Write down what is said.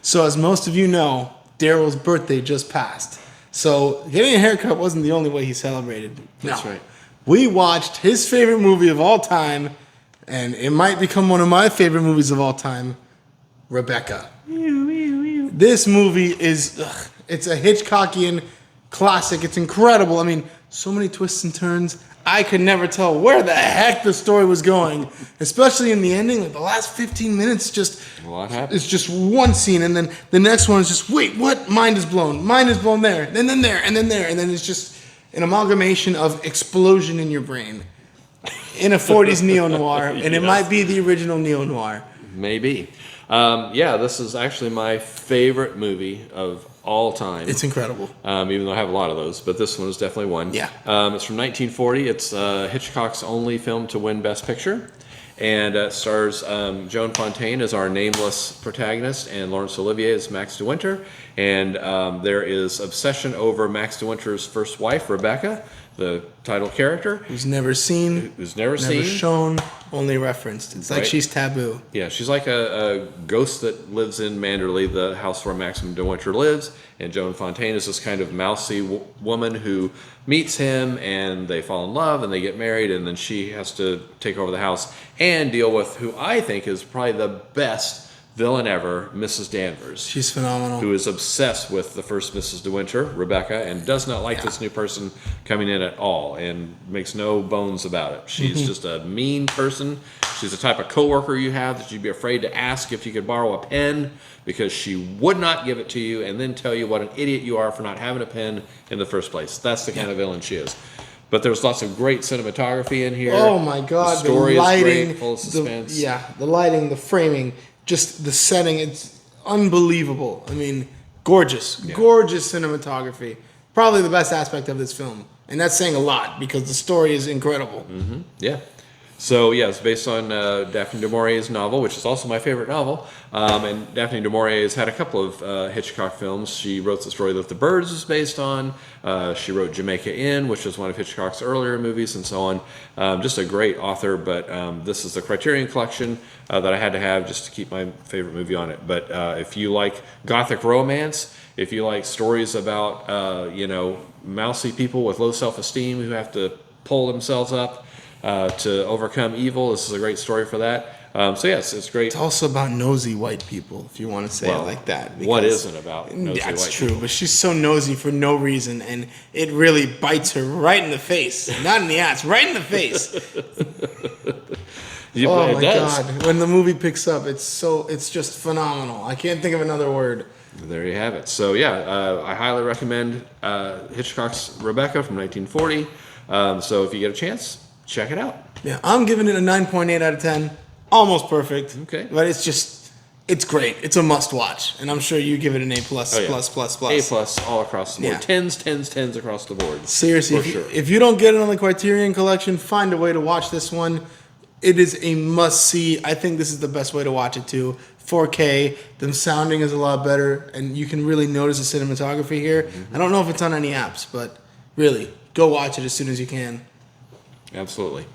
So as most of you know, Darryl's birthday just passed. So getting a haircut wasn't the only way he celebrated. That's right. We watched his favorite movie of all time, and it might become one of my favorite movies of all time, Rebecca. This movie is, it's a Hitchcockian classic. It's incredible. I mean, so many twists and turns. I could never tell where the heck the story was going, especially in the ending. Like the last 15 minutes, just A lot happened. it's just one scene, and then the next one is just wait, what? Mind is blown. Mind is blown there, and then there, and then there, and then it's just an amalgamation of explosion in your brain in a 40s neo noir, and it Yes. might be the original neo noir. Maybe. This is actually my favorite movie of all time. It's incredible. Even though I have a lot of those, but this one is definitely one. Yeah. It's from 1940. It's Hitchcock's only film to win Best Picture. And it stars Joan Fontaine as our nameless protagonist and Laurence Olivier as Max de Winter. And there is obsession over Max de Winter's first wife, Rebecca, the title character. Who's never seen, Who's never never seen. shown, only referenced. It's like Right. she's taboo. Yeah, she's like a ghost that lives in Manderley, the house where Maxim de Winter lives. And Joan Fontaine is this kind of mousy woman who meets him, and they fall in love, and they get married, and then she has to take over the house and deal with who I think is probably the best villain ever, Mrs. Danvers. She's phenomenal. Who is obsessed with the first Mrs. de Winter, Rebecca, and does not like this new person coming in at all, and makes no bones about it. She's just a mean person. She's the type of coworker you have that you'd be afraid to ask if you could borrow a pen, because she would not give it to you and then tell you what an idiot you are for not having a pen in the first place. That's the kind of villain she is. But there's lots of great cinematography in here. Oh my God, the story the lighting, is great, full of suspense. the lighting, the framing, just the setting, it's unbelievable. I mean, gorgeous cinematography. Probably the best aspect of this film. And that's saying a lot because the story is incredible. Yeah. So, yeah, it's based on Daphne du Maurier's novel, which is also my favorite novel. And Daphne du Maurier has had a couple of Hitchcock films. She wrote the story that The Birds is based on. She wrote Jamaica Inn, which was one of Hitchcock's earlier movies, and so on. Just a great author, but this is the Criterion Collection that I had to have just to keep my favorite movie on it. But if you like gothic romance, if you like stories about, mousy people with low self-esteem who have to pull themselves up, to overcome evil. This is a great story for that. Yes, it's great. It's also about nosy white people, if you want to say it like that. What isn't about nosy That's white true, people? but she's so nosy for no reason, and it really bites her right in the face. Not in the ass, right in the face. Oh my God! When the movie picks up, it's just phenomenal. I can't think of another word. There you have it. So I highly recommend Hitchcock's Rebecca from 1940. So if you get a chance, check it out. Yeah, I'm giving it a 9.8 out of 10. Almost perfect. Okay. But it's great. It's a must watch. And I'm sure you give it an A+, plus. A+ all across the board. Yeah. Tens across the board. Seriously, if you don't get it on the Criterion Collection, find a way to watch this one. It is a must-see. I think this is the best way to watch it, too. 4K. The sounding is a lot better, and you can really notice the cinematography here. I don't know if it's on any apps, but really, go watch it as soon as you can. Absolutely.